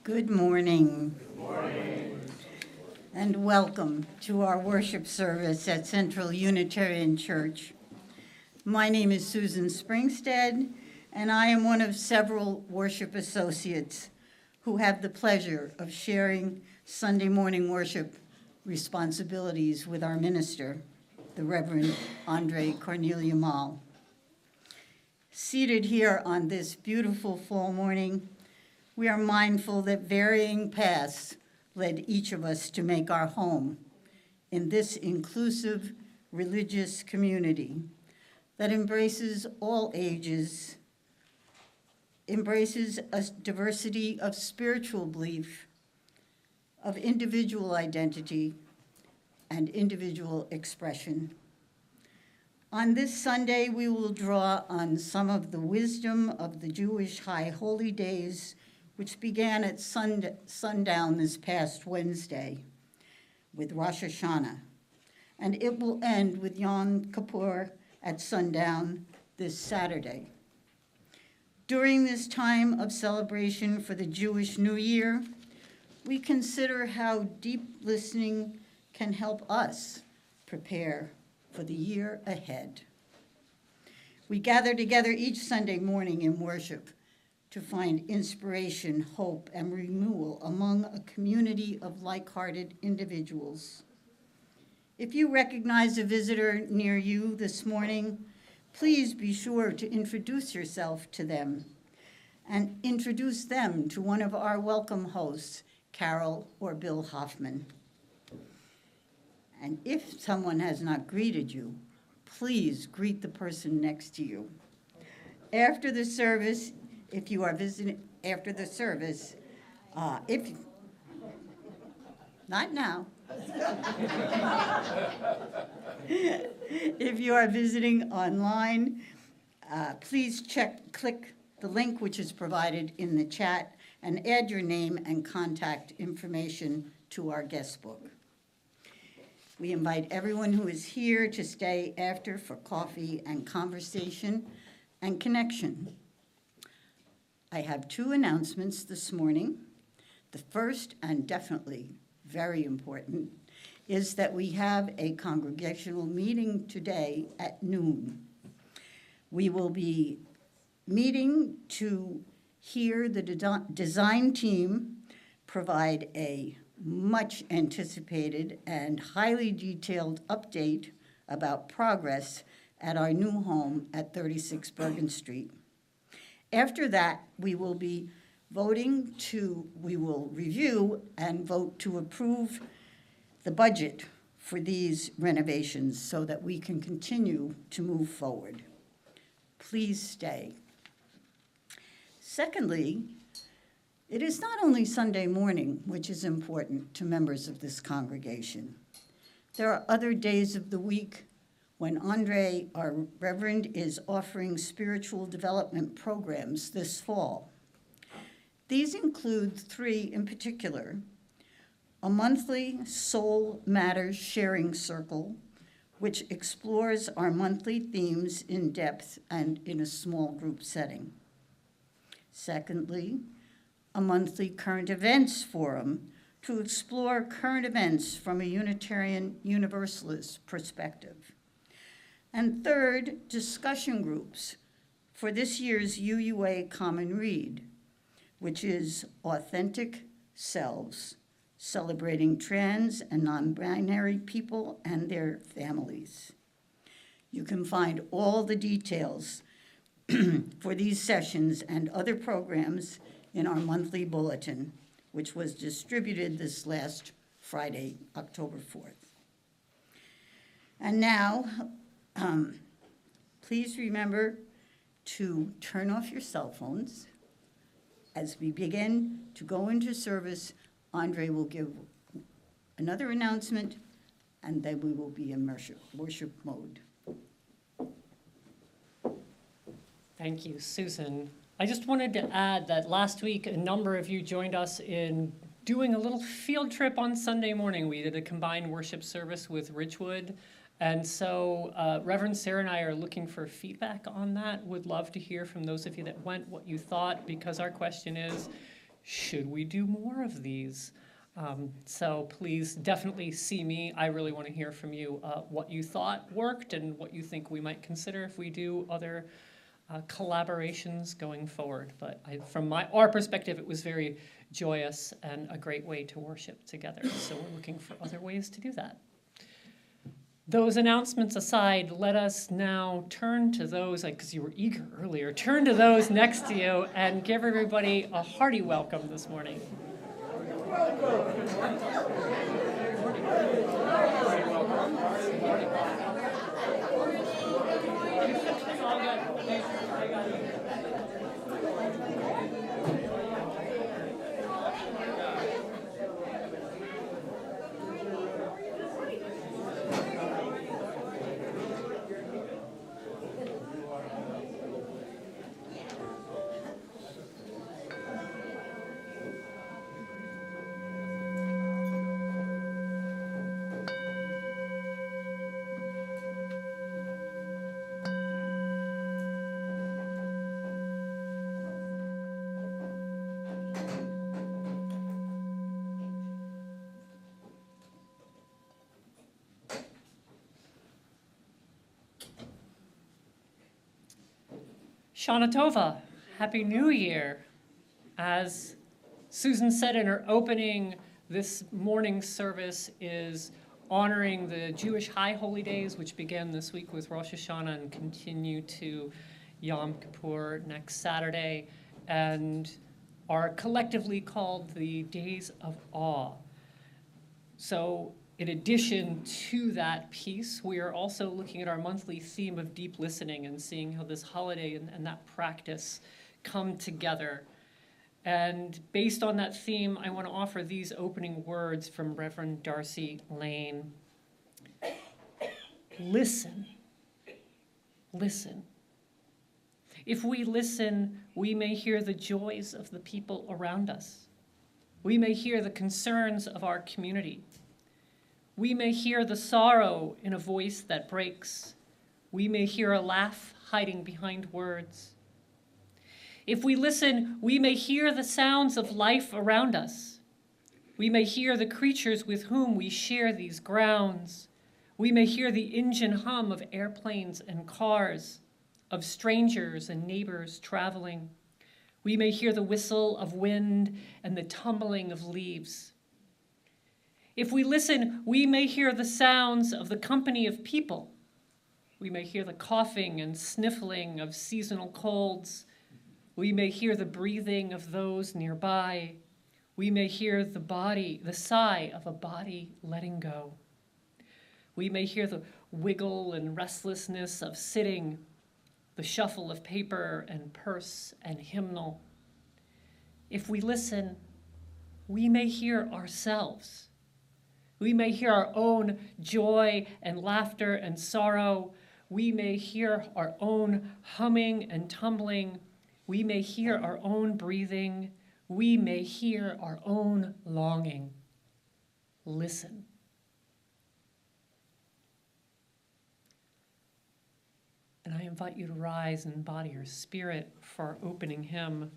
Good morning. Good morning. And welcome to our worship service at Central Unitarian Church. My name is Susan Springstead, and I am one of several worship associates who have the pleasure of sharing Sunday morning worship responsibilities with our minister, the Reverend Andrée Cornelia. Seated here on this beautiful fall morning, we are mindful that varying paths led each of us to make our home in this inclusive religious community that embraces all ages, embraces a diversity of spiritual belief, of individual identity, and individual expression. On this Sunday, we will draw on some of the wisdom of the Jewish High Holy Days, which began at sundown this past Wednesday with Rosh Hashanah, and it will end with Yom Kippur at sundown this Saturday. During this time of celebration for the Jewish New Year, we consider how deep listening can help us prepare for the year ahead. We gather together each Sunday morning in worship to find inspiration, hope, and renewal among a community of like-hearted individuals. If you recognize a visitor near you this morning, please be sure to introduce yourself to them and introduce them to one of our welcome hosts, Carol or Bill Hoffman. And if someone has not greeted you, please greet the person next to you. After the service, if you are visiting after the service, not now. If you are visiting online, please click the link which is provided in the chat and add your name and contact information to our guest book. We invite everyone who is here to stay after for coffee and conversation and connection. I have two announcements this morning. The first, and definitely very important, is that we have a congregational meeting today at noon. We will be meeting to hear the design team provide a much anticipated and highly detailed update about progress at our new home at 36 Bergen Street. After that, we will review and vote to approve the budget for these renovations so that we can continue to move forward. Please stay. Secondly, it is not only Sunday morning which is important to members of this congregation. There are other days of the week when Andrée, our Reverend, is offering spiritual development programs this fall. These include three in particular: a monthly Soul Matters sharing circle, which explores our monthly themes in depth and in a small group setting. Secondly, a monthly current events forum to explore current events from a Unitarian Universalist perspective. And third, discussion groups for this year's UUA Common Read, which is Authentic Selves, celebrating trans and non-binary people and their families. You can find all the details for these sessions and other programs in our monthly bulletin, which was distributed this last Friday, October 4th. And now, please remember to turn off your cell phones. As we begin to go into service, Andrée will give another announcement, and then we will be in worship mode. Thank you, Susan. I just wanted to add that last week, a number of you joined us in doing a little field trip on Sunday morning. We did a combined worship service with Ridgewood. And so Reverend Sarah and I are looking for feedback on that. Would love to hear from those of you that went what you thought, because our question is, Should we do more of these? So please definitely see me. I really want to hear from you what you thought worked and what you think we might consider if we do other collaborations going forward. But from our perspective, it was very joyous and a great way to worship together. So we're looking for other ways to do that. Those announcements aside, let us now turn to those, because you were eager earlier, turn to those next to you and give everybody a hearty welcome this morning. Shana Tova, Happy New Year. As Susan said in her opening, this morning's service is honoring the Jewish High Holy Days, which began this week with Rosh Hashanah and continue to Yom Kippur next Saturday, and are collectively called the Days of Awe. So in addition to that piece, we are also looking at our monthly theme of deep listening and seeing how this holiday and that practice come together. And based on that theme, I want to offer these opening words from Reverend Darcy Lane. Listen. Listen. If we listen, we may hear the joys of the people around us. We may hear the concerns of our community. We may hear the sorrow in a voice that breaks. We may hear a laugh hiding behind words. If we listen, we may hear the sounds of life around us. We may hear the creatures with whom we share these grounds. We may hear the engine hum of airplanes and cars, of strangers and neighbors traveling. We may hear the whistle of wind and the tumbling of leaves. If we listen, we may hear the sounds of the company of people. We may hear the coughing and sniffling of seasonal colds. We may hear the breathing of those nearby. We may hear the sigh of a body letting go. We may hear the wiggle and restlessness of sitting, the shuffle of paper and purse and hymnal. If we listen, we may hear ourselves. We may hear our own joy and laughter and sorrow. We may hear our own humming and tumbling. We may hear our own breathing. We may hear our own longing. Listen. And I invite you to rise and embody your spirit for our opening hymn.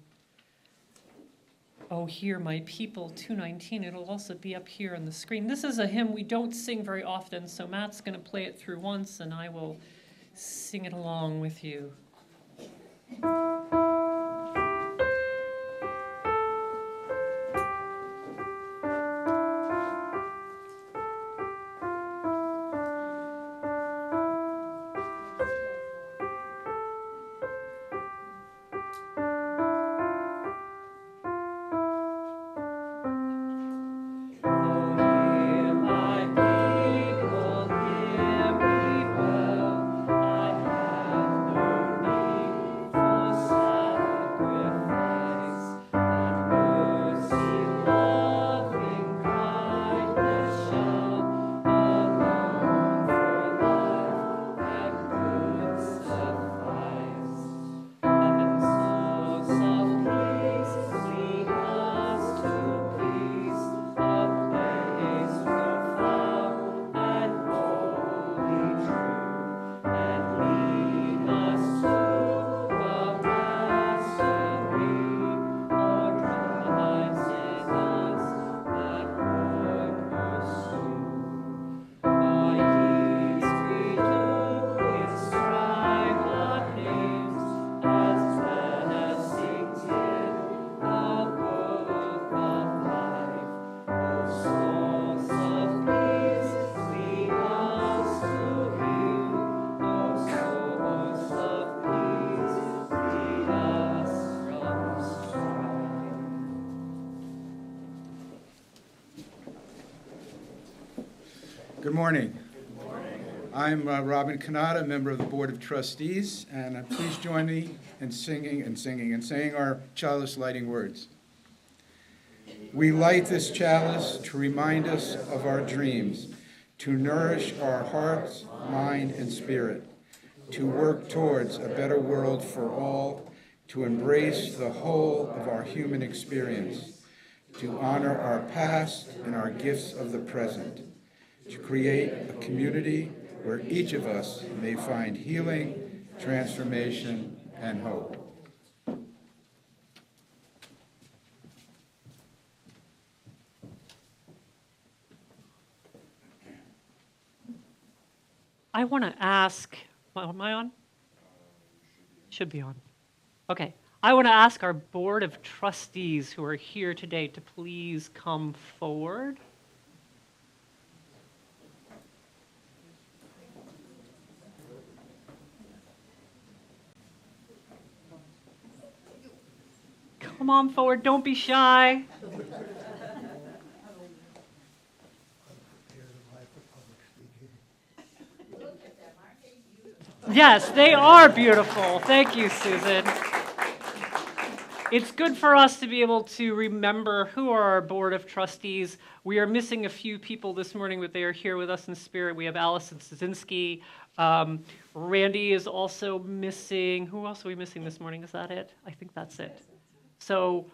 Oh, Hear My People, 219. It'll also be up here on the screen. This is a hymn we don't sing very often, so Matt's going to play it through once, and I will sing it along with you. Good morning. I'm Robin Kanata, member of the Board of Trustees, and please join me in saying our chalice lighting words. We light this chalice to remind us of our dreams, to nourish our hearts, mind, and spirit, to work towards a better world for all, to embrace the whole of our human experience, to honor our past and our gifts of the present, to create a community where each of us may find healing, transformation, and hope. I want to ask, am I on? Should be on. Okay. I want to ask our Board of Trustees who are here today to please come forward. Come on forward, don't be shy. Yes, they are beautiful. Thank you, Susan. It's good for us to be able to remember who are our Board of Trustees. We are missing a few people this morning, but they are here with us in spirit. We have Alice and Sosinsky. Randy is also missing. Who else are we missing this morning? Is that it? I think that's it. So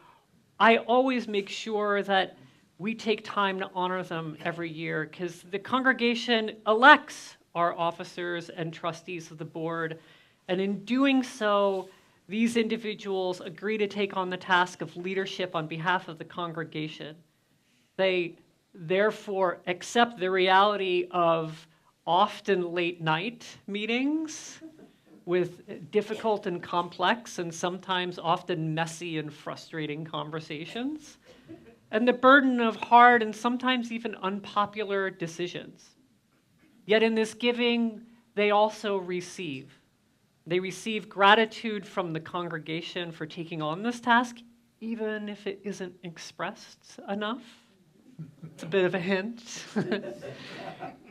I always make sure that we take time to honor them every year because the congregation elects our officers and trustees of the board. And in doing so, these individuals agree to take on the task of leadership on behalf of the congregation. They therefore accept the reality of often late night meetings with difficult and complex and sometimes often messy and frustrating conversations, and the burden of hard and sometimes even unpopular decisions. Yet in this giving, they also receive. They receive gratitude from the congregation for taking on this task, even if it isn't expressed enough. It's a bit of a hint.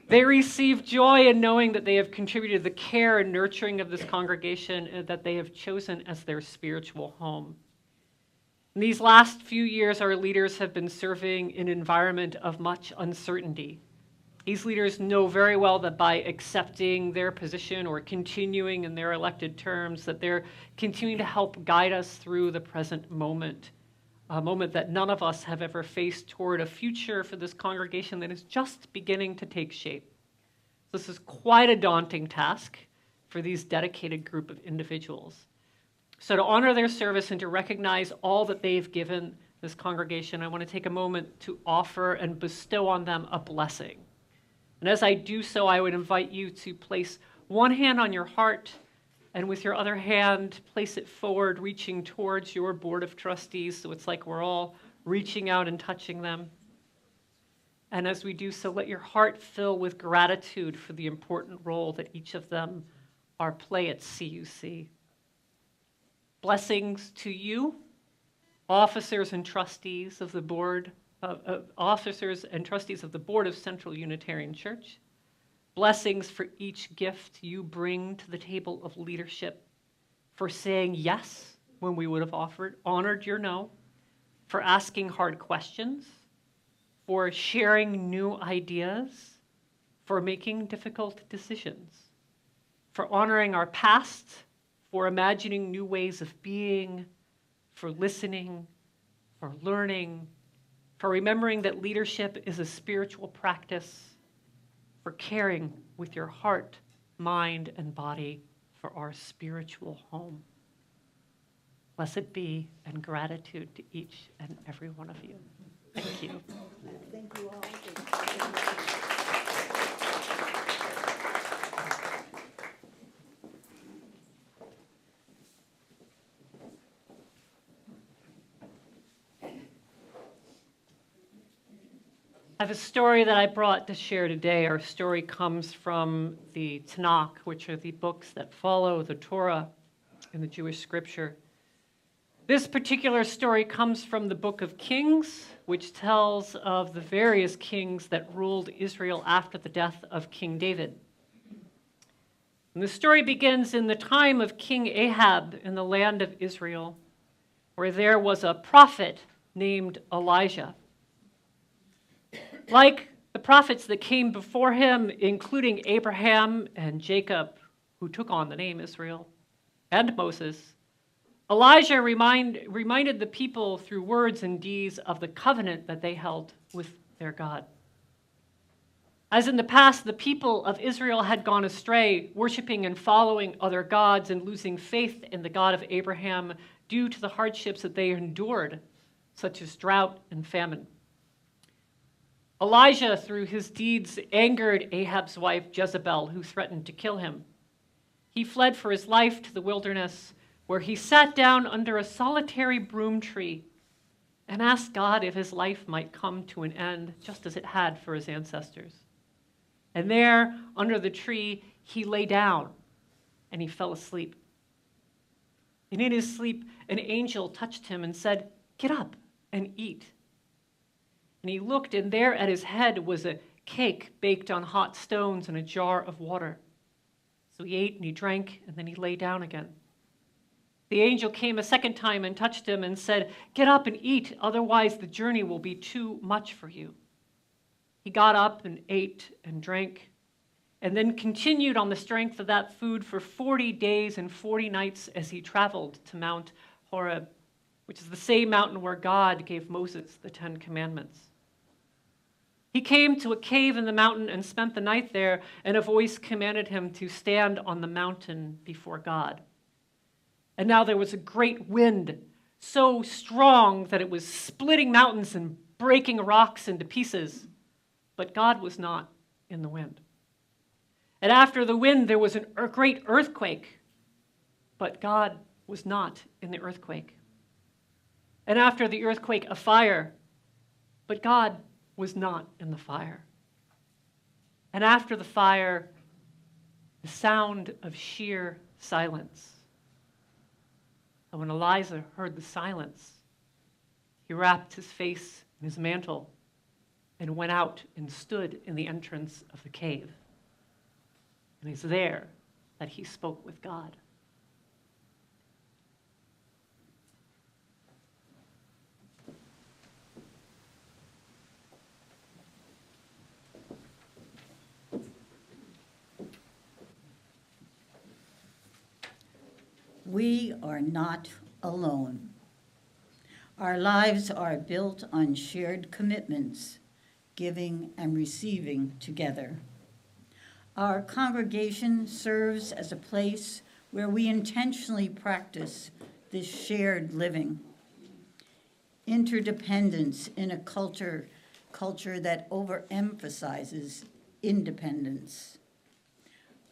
They receive joy in knowing that they have contributed to the care and nurturing of this congregation and that they have chosen as their spiritual home. In these last few years, our leaders have been serving in an environment of much uncertainty. These leaders know very well that by accepting their position or continuing in their elected terms, that they're continuing to help guide us through the present moment, a moment that none of us have ever faced toward a future for this congregation that is just beginning to take shape. This is quite a daunting task for these dedicated group of individuals. So to honor their service and to recognize all that they've given this congregation, I want to take a moment to offer and bestow on them a blessing. And as I do so, I would invite you to place one hand on your heart and with your other hand, place it forward, reaching towards your Board of Trustees. So it's like we're all reaching out and touching them. And as we do so, let your heart fill with gratitude for the important role that each of them play at CUC. Blessings to you, officers and trustees of the board, officers and trustees of the Board of Central Unitarian Church. Blessings for each gift you bring to the table of leadership, for saying yes when we would have honored your no, for asking hard questions, for sharing new ideas, for making difficult decisions, for honoring our past, for imagining new ways of being, for listening, for learning, for remembering that leadership is a spiritual practice, for caring with your heart, mind, and body for our spiritual home. Blessed be and gratitude to each and every one of you. Thank you. Thank you all. I have a story that I brought to share today. Our story comes from the Tanakh, which are the books that follow the Torah in the Jewish scripture. This particular story comes from the book of Kings, which tells of the various kings that ruled Israel after the death of King David. And the story begins in the time of King Ahab in the land of Israel, where there was a prophet named Elijah. Like the prophets that came before him, including Abraham and Jacob, who took on the name Israel, and Moses, Elijah reminded the people through words and deeds of the covenant that they held with their God. As in the past, the people of Israel had gone astray, worshiping and following other gods and losing faith in the God of Abraham due to the hardships that they endured, such as drought and famine. Elijah, through his deeds, angered Ahab's wife Jezebel, who threatened to kill him. He fled for his life to the wilderness, where he sat down under a solitary broom tree and asked God if his life might come to an end, just as it had for his ancestors. And there, under the tree, he lay down and he fell asleep. And in his sleep, an angel touched him and said, "Get up and eat." And he looked, and there at his head was a cake baked on hot stones and a jar of water. So he ate and he drank, and then he lay down again. The angel came a second time and touched him and said, "Get up and eat, otherwise the journey will be too much for you." He got up and ate and drank, and then continued on the strength of that food for 40 days and 40 nights as he traveled to Mount Horeb, which is the same mountain where God gave Moses the 10 Commandments. He came to a cave in the mountain and spent the night there, and a voice commanded him to stand on the mountain before God. And now there was a great wind, so strong that it was splitting mountains and breaking rocks into pieces. But God was not in the wind. And after the wind, there was a great earthquake. But God was not in the earthquake. And after the earthquake, a fire. But God was not in the fire. And after the fire, the sound of sheer silence. And when Elijah heard the silence, he wrapped his face in his mantle and went out and stood in the entrance of the cave. And it's there that he spoke with God. We are not alone. Our lives are built on shared commitments, giving and receiving together. Our congregation serves as a place where we intentionally practice this shared living. Interdependence in a culture that overemphasizes independence.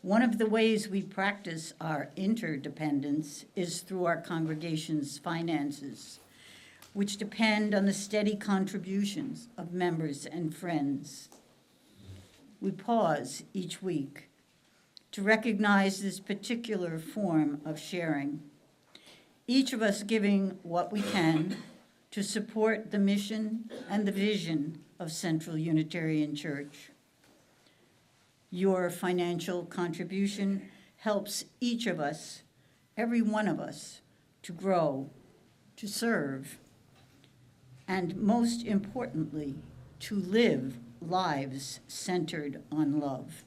One of the ways we practice our interdependence is through our congregation's finances, which depend on the steady contributions of members and friends. We pause each week to recognize this particular form of sharing, each of us giving what we can to support the mission and the vision of Central Unitarian Church. Your financial contribution helps each of us, every one of us, to grow, to serve, and most importantly, to live lives centered on love.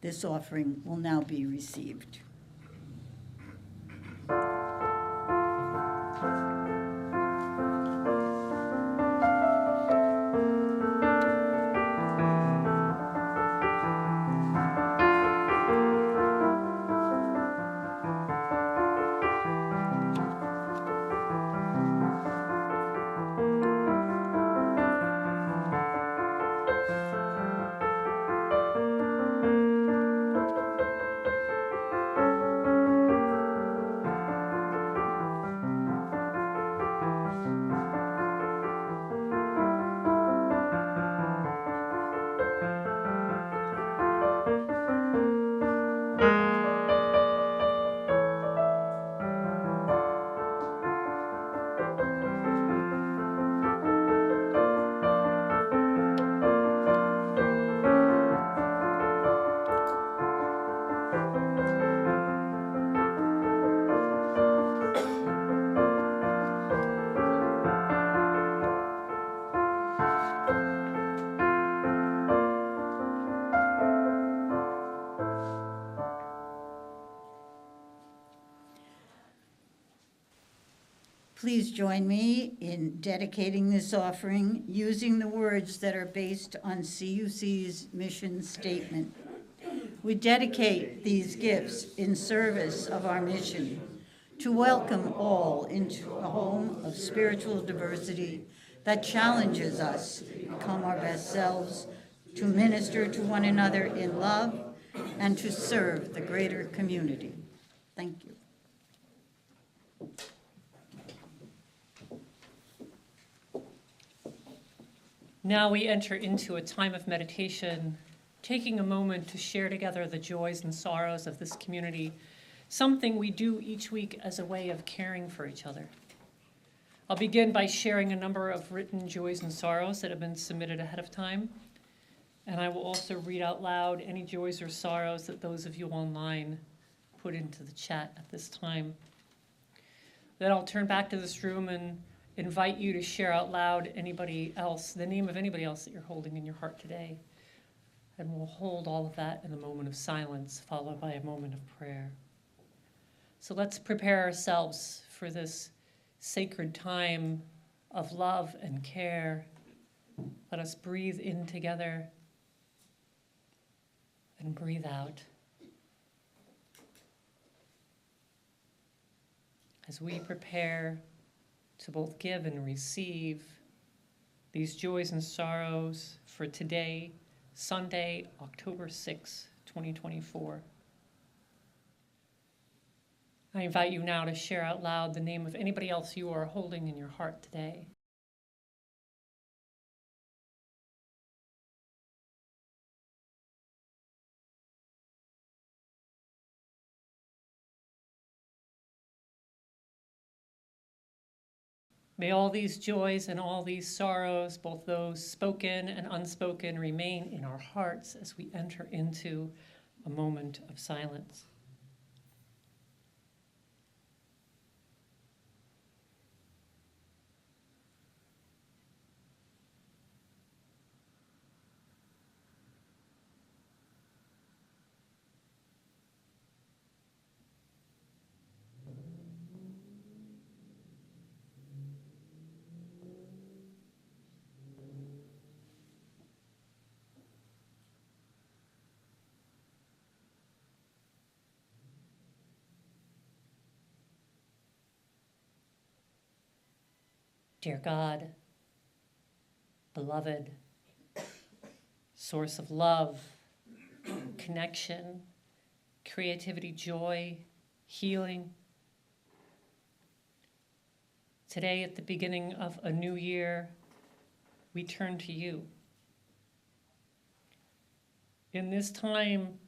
This offering will now be received. Please join me in dedicating this offering using the words that are based on CUC's mission statement. We dedicate these gifts in service of our mission to welcome all into a home of spiritual diversity that challenges us to become our best selves, to minister to one another in love, and to serve the greater community. Thank you. Now we enter into a time of meditation, taking a moment to share together the joys and sorrows of this community, something we do each week as a way of caring for each other. I'll begin by sharing a number of written joys and sorrows that have been submitted ahead of time, and I will also read out loud any joys or sorrows that those of you online put into the chat at this time. Then I'll turn back to this room and invite you to share out loud anybody else, the name of anybody else that you're holding in your heart today. And we'll hold all of that in a moment of silence, followed by a moment of prayer. So let's prepare ourselves for this sacred time of love and care. Let us breathe in together and breathe out. As we prepare to both give and receive these joys and sorrows for today, Sunday, October 6, 2024. I invite you now to share out loud the name of anybody else you are holding in your heart today. May all these joys and all these sorrows, both those spoken and unspoken, remain in our hearts as we enter into a moment of silence. Dear God, beloved, source of love, connection, creativity, joy, healing. Today, at the beginning of a new year, we turn to you. In this time,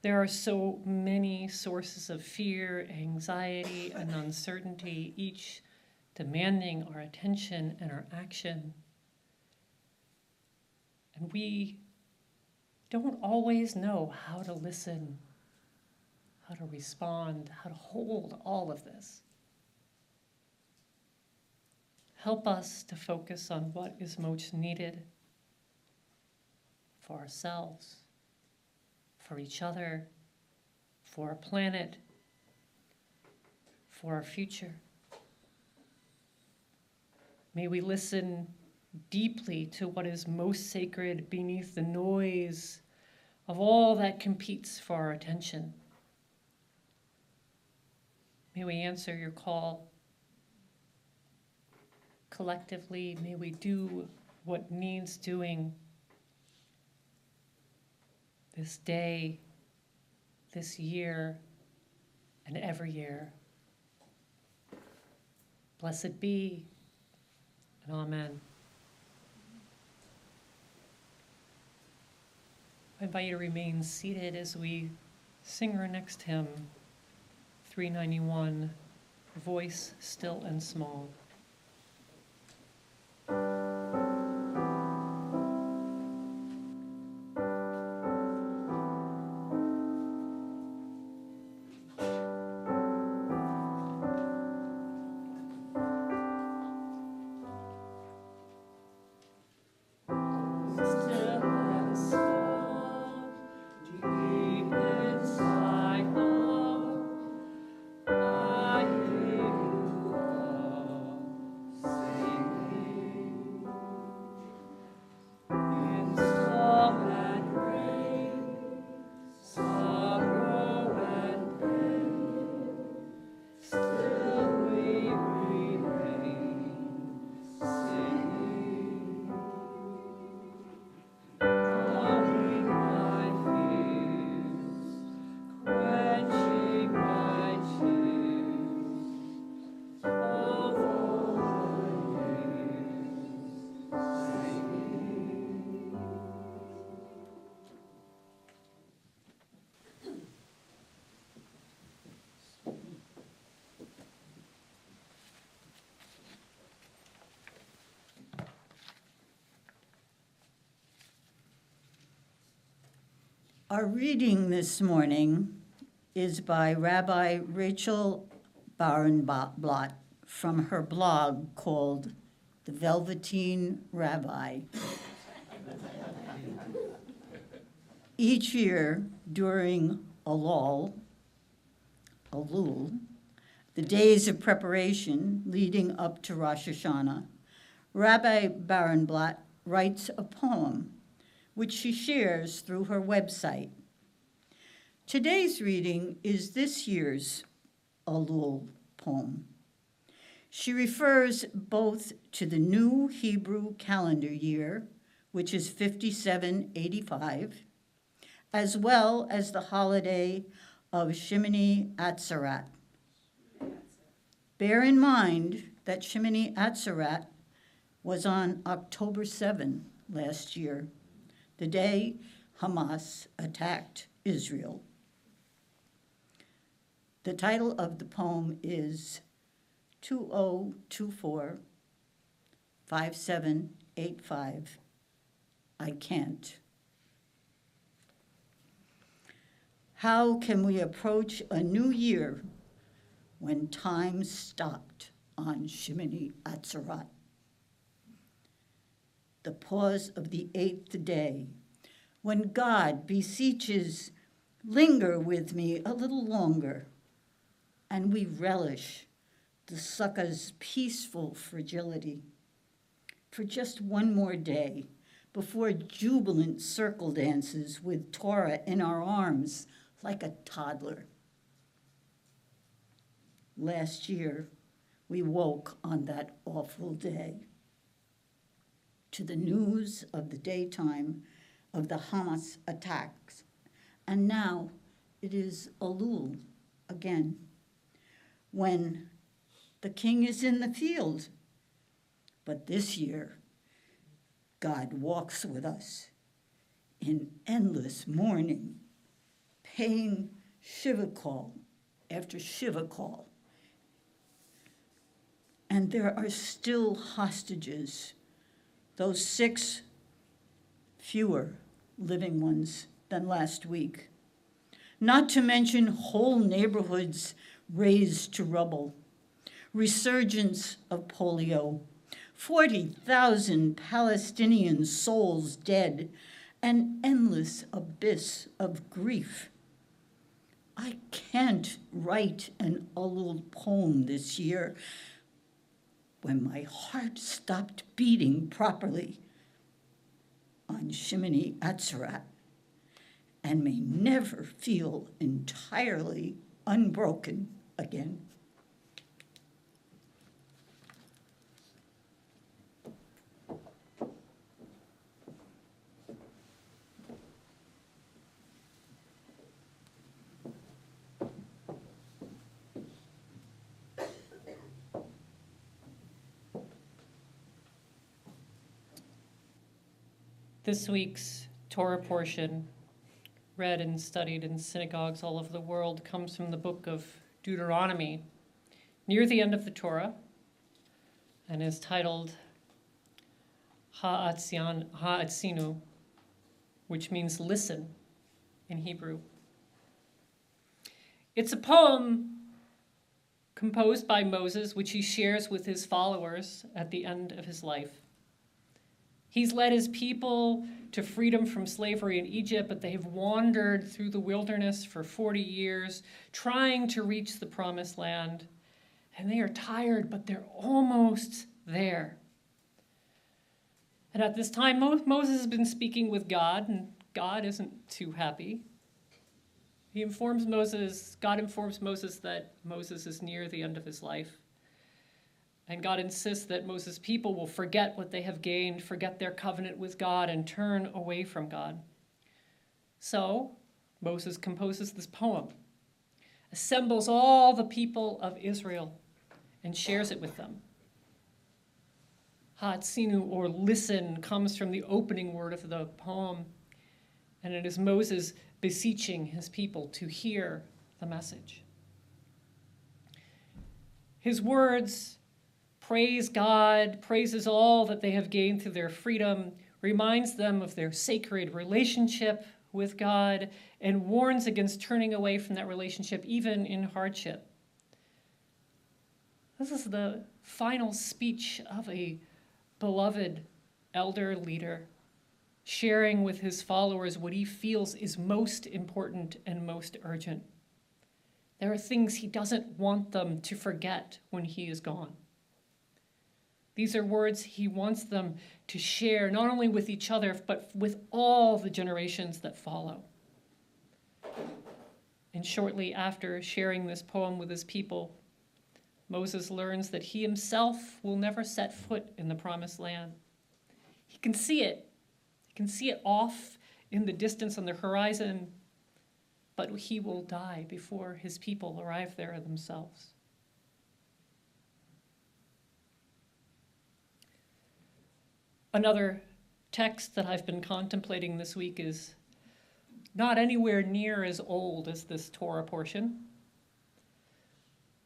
there are so many sources of fear, anxiety, and uncertainty, each demanding our attention and our action. And we don't always know how to listen, how to respond, how to hold all of this. Help us to focus on what is most needed for ourselves, for each other, for our planet, for our future. May we listen deeply to what is most sacred beneath the noise of all that competes for our attention. May we answer your call. Collectively, may we do what needs doing this day, this year, and every year. Blessed be, and amen. I invite you to remain seated as we sing our next hymn, 391, Voice Still and Small. Our reading this morning is by Rabbi Rachel Barenblatt from her blog called The Velveteen Rabbi. Each year during Elul, the days of preparation leading up to Rosh Hashanah, Rabbi Barenblatt writes a poem which she shares through her website. Today's reading is this year's Elul poem. She refers both to the new Hebrew calendar year, which is 5785, as well as the holiday of Shemini Atzeret. Bear in mind that Shemini Atzeret was on October 7 last year, the day Hamas attacked Israel. The title of the poem is 2024-5785, I Can't. How can we approach a new year when time stopped on Shemini Atzeret? The pause of the 8th day, when God beseeches, linger with me a little longer, and we relish the sukkah's peaceful fragility for just one more day before jubilant circle dances with Torah in our arms like a toddler. Last year, we woke on that awful day to the news of the daytime of the Hamas attacks, and now it is Elul again, when the king is in the field. But this year, God walks with us in endless mourning, paying Shiva call after Shiva call. And there are still hostages, those 6 fewer living ones than last week. Not to mention whole neighborhoods razed to rubble, resurgence of polio, 40,000 Palestinian souls dead, an endless abyss of grief. I can't write an Elul poem this year when my heart stopped beating properly on Shemini Atzeret and may never feel entirely unbroken again. This week's Torah portion, read and studied in synagogues all over the world, comes from the book of Deuteronomy, near the end of the Torah, and is titled Ha'atzinu, which means listen in Hebrew. It's a poem composed by Moses, which he shares with his followers at the end of his life. He's led his people to freedom from slavery in Egypt, but they have wandered through the wilderness for 40 years, trying to reach the promised land. And they are tired, but they're almost there. And at this time, Moses has been speaking with God, and God isn't too happy. God informs Moses that Moses is near the end of his life. And God insists that Moses' people will forget what they have gained, forget their covenant with God, and turn away from God. So Moses composes this poem, assembles all the people of Israel, and shares it with them. Ha'atzinu, or listen, comes from the opening word of the poem, and it is Moses beseeching his people to hear the message. His words praise God, praises all that they have gained through their freedom, reminds them of their sacred relationship with God and warns against turning away from that relationship, even in hardship. This is the final speech of a beloved elder leader, sharing with his followers what he feels is most important and most urgent. There are things he doesn't want them to forget when he is gone. These are words he wants them to share, not only with each other, but with all the generations that follow. And shortly after sharing this poem with his people, Moses learns that he himself will never set foot in the promised land. He can see it. He can see it off in the distance on the horizon, but he will die before his people arrive there themselves. Another text that I've been contemplating this week is not anywhere near as old as this Torah portion,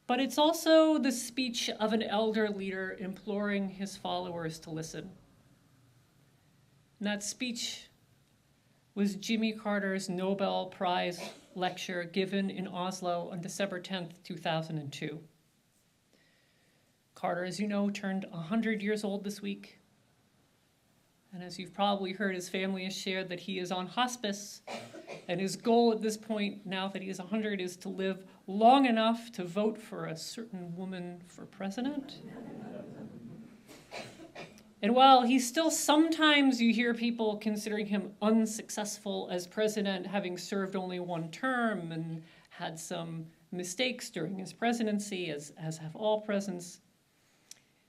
but it's also the speech of an elder leader imploring his followers to listen. And that speech was Jimmy Carter's Nobel Prize lecture given in Oslo on December 10th, 2002. Carter, as you know, turned 100 years old this week. And as you've probably heard, his family has shared that he is on hospice, and his goal at this point, now that he is 100, is to live long enough to vote for a certain woman for president. And while he's still, sometimes you hear people considering him unsuccessful as president, having served only one term and had some mistakes during his presidency, as have all presidents.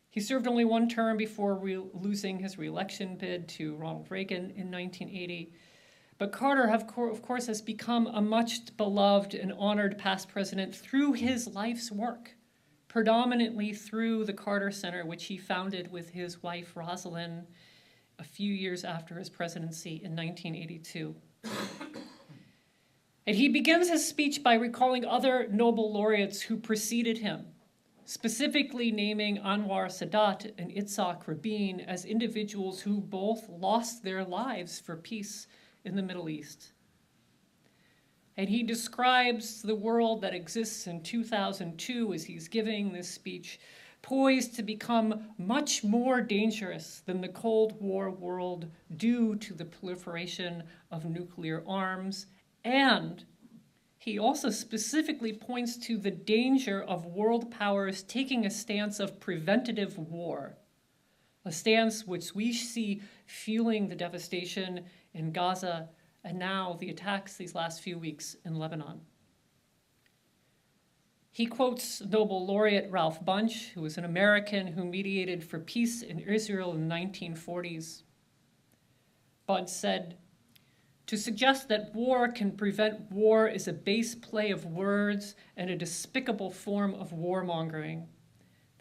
He served only one term before losing his re-election bid to Ronald Reagan in 1980. But Carter, of course, has become a much beloved and honored past president through his life's work, predominantly through the Carter Center, which he founded with his wife, Rosalind, a few years after his presidency in 1982. And he begins his speech by recalling other Nobel laureates who preceded him, specifically naming Anwar Sadat and Itzhak Rabin as individuals who both lost their lives for peace in the Middle East. And he describes the world that exists in 2002 as he's giving this speech, poised to become much more dangerous than the Cold War world due to the proliferation of nuclear arms. And he also specifically points to the danger of world powers taking a stance of preventative war, a stance which we see fueling the devastation in Gaza and now the attacks these last few weeks in Lebanon. He quotes Nobel laureate Ralph Bunche, who was an American who mediated for peace in Israel in the 1940s. Bunche said, "To suggest that war can prevent war is a base play of words and a despicable form of warmongering.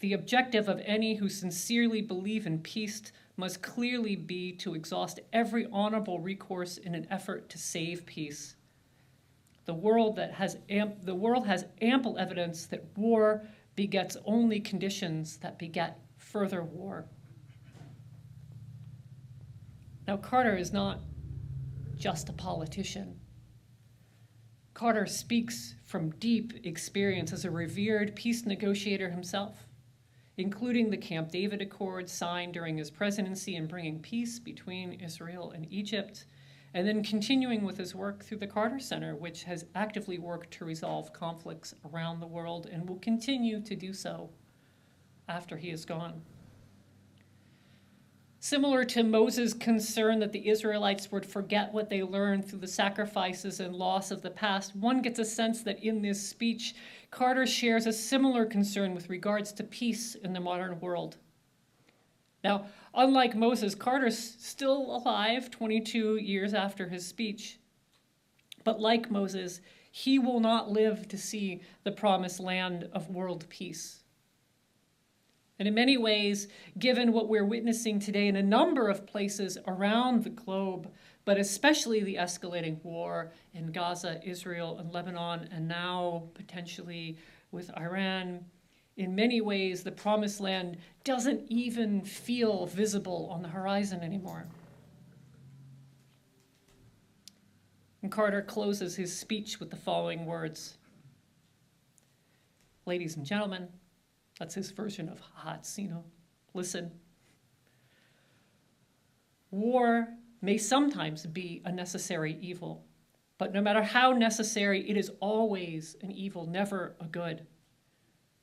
The objective of any who sincerely believe in peace must clearly be to exhaust every honorable recourse in an effort to save peace. The world has ample evidence that war begets only conditions that beget further war." Now, Carter is not just a politician. Carter speaks from deep experience as a revered peace negotiator himself, including the Camp David Accords signed during his presidency in bringing peace between Israel and Egypt, and then continuing with his work through the Carter Center, which has actively worked to resolve conflicts around the world and will continue to do so after he is gone. Similar to Moses' concern that the Israelites would forget what they learned through the sacrifices and loss of the past, one gets a sense that in this speech, Carter shares a similar concern with regards to peace in the modern world. Now, unlike Moses, Carter's still alive 22 years after his speech. But like Moses, he will not live to see the promised land of world peace. And in many ways, given what we're witnessing today in a number of places around the globe, but especially the escalating war in Gaza, Israel, and Lebanon, and now potentially with Iran, in many ways, the promised land doesn't even feel visible on the horizon anymore. And Carter closes his speech with the following words. Ladies and gentlemen, that's his version of Hatsino. Listen. War may sometimes be a necessary evil, but no matter how necessary, it is always an evil, never a good.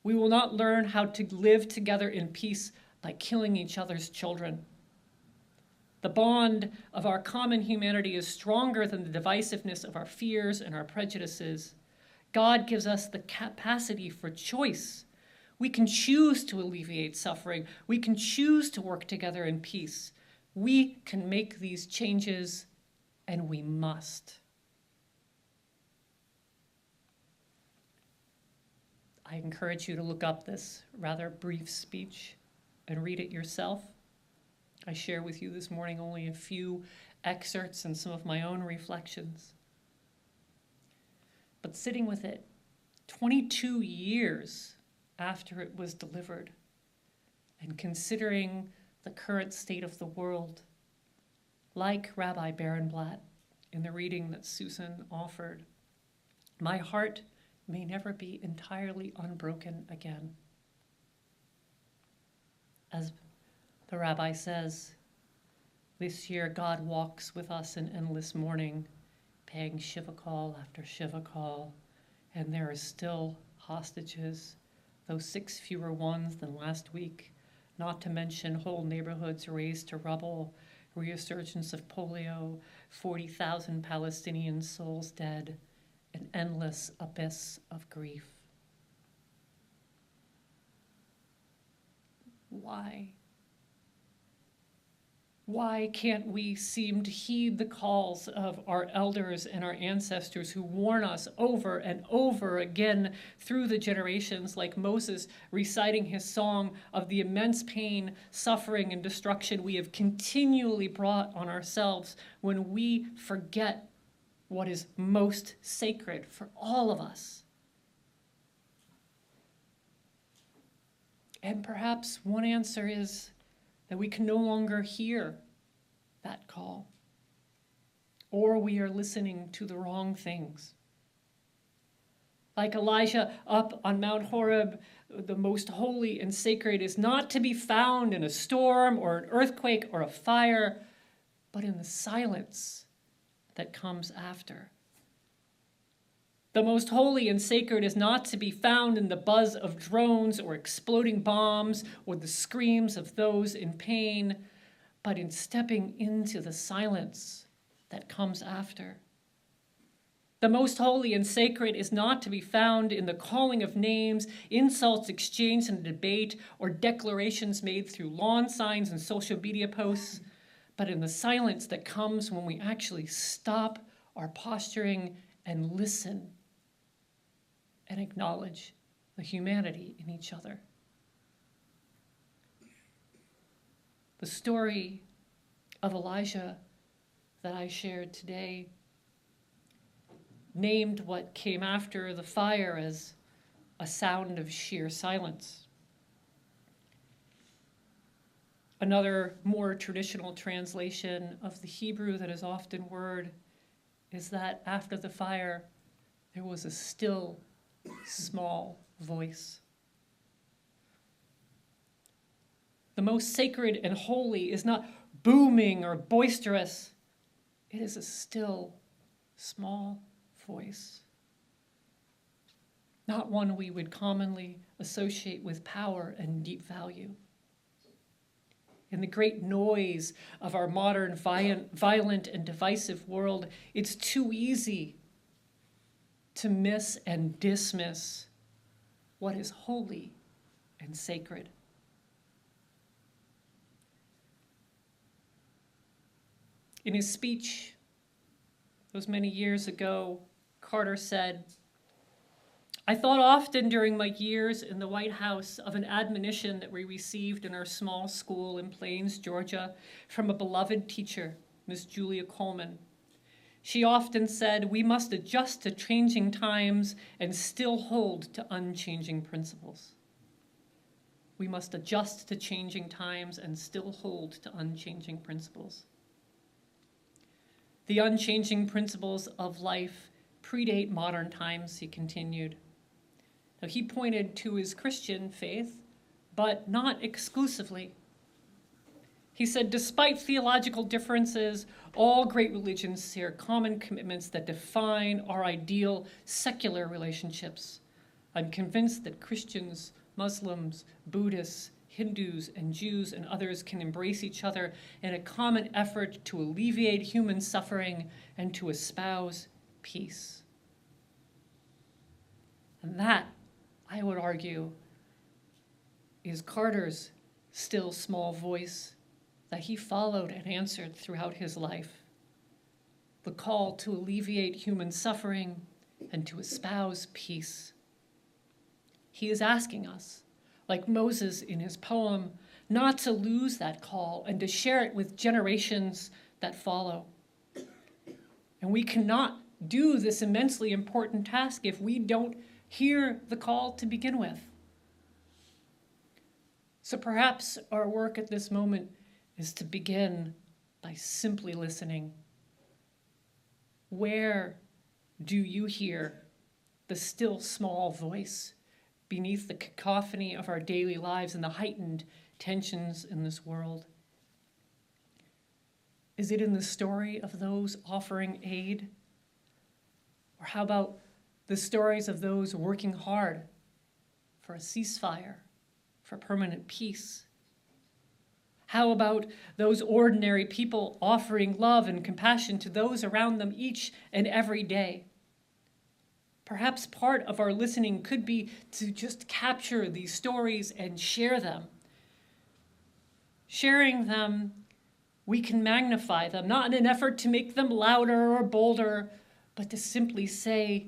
We will not learn how to live together in peace by killing each other's children. The bond of our common humanity is stronger than the divisiveness of our fears and our prejudices. God gives us the capacity for choice. We can choose to alleviate suffering. We can choose to work together in peace. We can make these changes, and we must. I encourage you to look up this rather brief speech and read it yourself. I share with you this morning only a few excerpts and some of my own reflections. But sitting with it 22 years after it was delivered and considering the current state of the world, like Rabbi Barenblatt in the reading that Susan offered, my heart may never be entirely unbroken again. As the rabbi says, this year God walks with us in endless mourning, paying Shiva call after Shiva call, and there are still hostages, though 6 fewer ones than last week, not to mention whole neighborhoods razed to rubble, resurgence of polio, 40,000 Palestinian souls dead, an endless abyss of grief. Why? Why can't we seem to heed the calls of our elders and our ancestors who warn us over and over again through the generations, like Moses reciting his song of the immense pain, suffering, and destruction we have continually brought on ourselves when we forget what is most sacred for all of us? And perhaps one answer is that we can no longer hear that call, or we are listening to the wrong things. Like Elijah up on Mount Horeb, the most holy and sacred is not to be found in a storm or an earthquake or a fire, but in the silence that comes after. The most holy and sacred is not to be found in the buzz of drones or exploding bombs or the screams of those in pain, but in stepping into the silence that comes after. The most holy and sacred is not to be found in the calling of names, insults exchanged in a debate, or declarations made through lawn signs and social media posts, but in the silence that comes when we actually stop our posturing and listen and acknowledge the humanity in each other. The story of Elijah that I shared today named what came after the fire as a sound of sheer silence. Another more traditional translation of the Hebrew that is often word is that after the fire, there was a still, small voice. The most sacred and holy is not booming or boisterous. It is a still, small voice. Not one we would commonly associate with power and deep value. In the great noise of our modern violent and divisive world, it's too easy to miss and dismiss what is holy and sacred. In his speech, those many years ago, Carter said, "I thought often during my years in the White House of an admonition that we received in our small school in Plains, Georgia, from a beloved teacher, Miss Julia Coleman. She often said, we must adjust to changing times and still hold to unchanging principles. We must adjust to changing times and still hold to unchanging principles." The unchanging principles of life predate modern times, he continued. Now, he pointed to his Christian faith, but not exclusively. He said, despite theological differences, all great religions share common commitments that define our ideal secular relationships. I'm convinced that Christians, Muslims, Buddhists, Hindus, and Jews and others can embrace each other in a common effort to alleviate human suffering and to espouse peace. And that, I would argue, is Carter's still small voice that he followed and answered throughout his life. The call to alleviate human suffering and to espouse peace. He is asking us, like Moses in his poem, not to lose that call and to share it with generations that follow. And we cannot do this immensely important task if we don't hear the call to begin with. So perhaps our work at this moment is to begin by simply listening. Where do you hear the still small voice beneath the cacophony of our daily lives and the heightened tensions in this world? Is it in the story of those offering aid? Or how about the stories of those working hard for a ceasefire, for permanent peace? How about those ordinary people offering love and compassion to those around them each and every day? Perhaps part of our listening could be to just capture these stories and share them. Sharing them, we can magnify them, not in an effort to make them louder or bolder, but to simply say,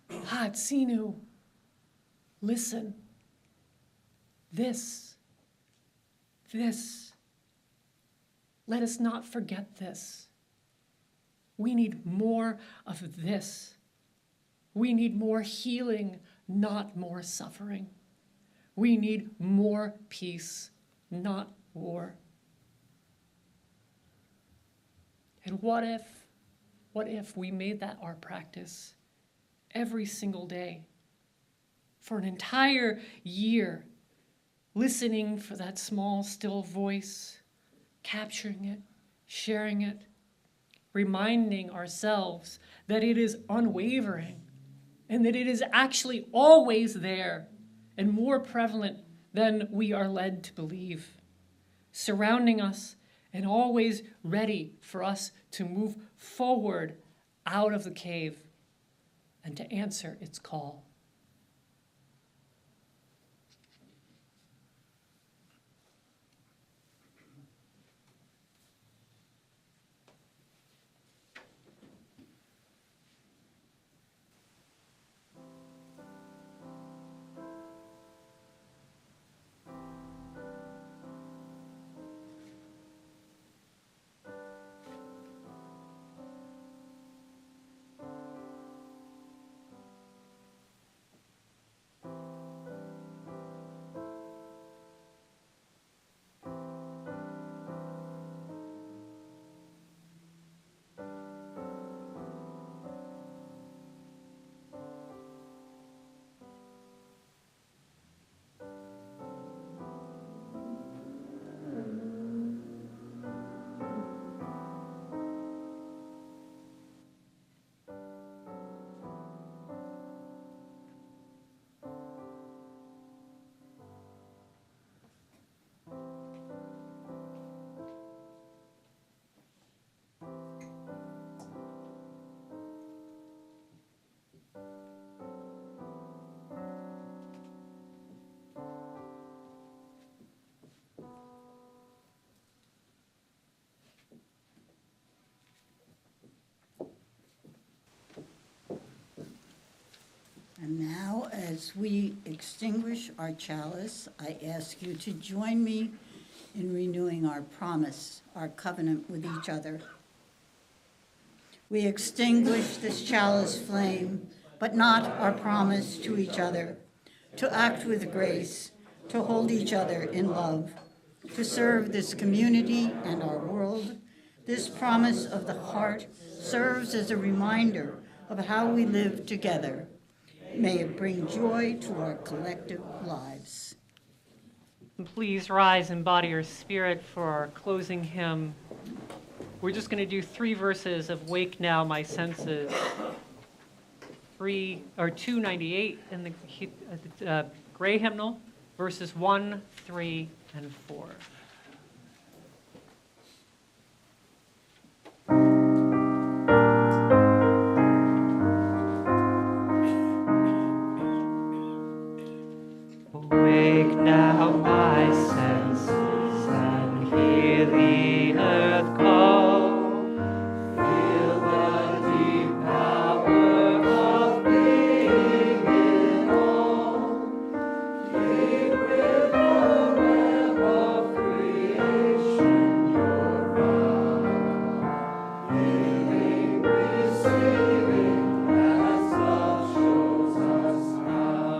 Hatsinu, listen, this. Let us not forget this. We need more of this. We need more healing, not more suffering. We need more peace, not war. And what if we made that our practice every single day for an entire year? Listening for that small, still voice, capturing it, sharing it, reminding ourselves that it is unwavering and that it is actually always there and more prevalent than we are led to believe, surrounding us and always ready for us to move forward out of the cave and to answer its call. And now, as we extinguish our chalice, I ask you to join me in renewing our promise, our covenant with each other. We extinguish this chalice flame, but not our promise to each other, to act with grace, to hold each other in love, to serve this community and our world, This promise of the heart serves as a reminder of how we live together. May it bring joy to our collective lives. Please rise and body your spirit for our closing hymn. We're just going to do 3 verses of Wake Now My Senses. 298 in the gray hymnal, verses 1, 3, and 4. Wake now my senses and hear the earth call. Feel the deep power of being in all. Live with the web of creation your vow. Living, receiving, as love shows us how.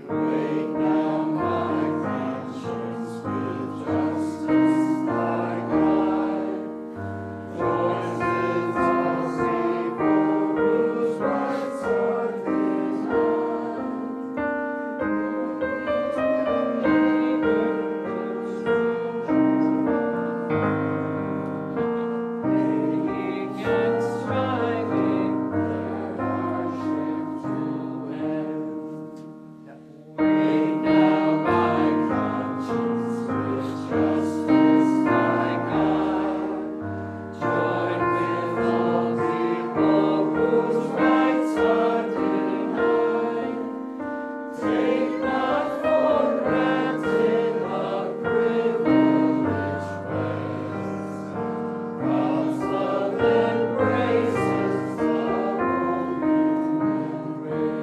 Wake now my conscience with justice thy guide. Joins with all people whose rights are denied. Waiting and striving their hardship to end. Wake now my conscience with justice thy guide. Join with all people whose rights are denied. Take not for granted the privileged ways. God's love embraces the whole human race.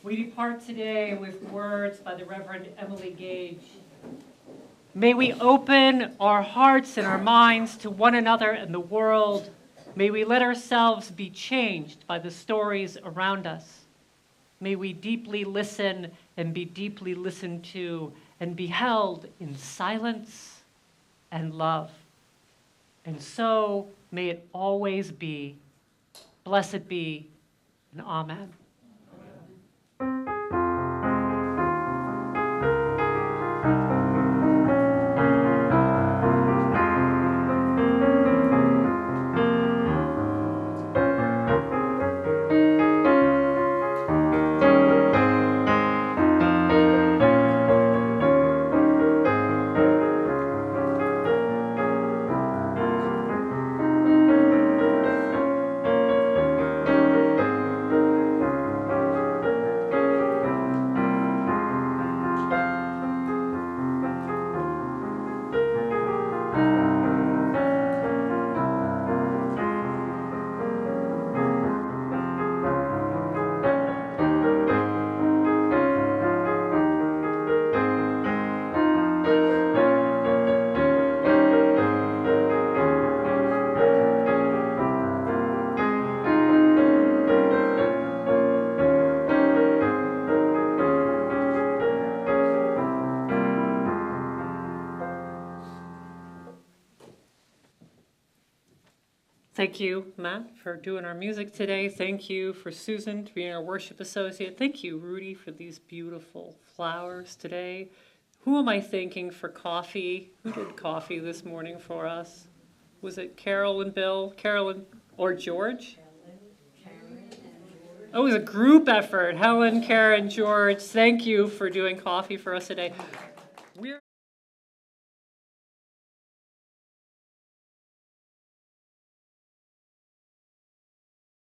We depart today with words by the Reverend Emily Gage. May we open our hearts and our minds to one another and the world. May we let ourselves be changed by the stories around us. May we deeply listen and be deeply listened to and be held in silence and love. And so may it always be. Blessed be, and amen. Thank you, Matt, for doing our music today. Thank you for Susan to being our worship associate. Thank you, Rudy, for these beautiful flowers today. Who am I thanking for coffee? Who did coffee this morning for us? Was it Carol and Bill? Carolyn or George? Oh, it was a group effort. Helen, Karen, George, thank you for doing coffee for us today.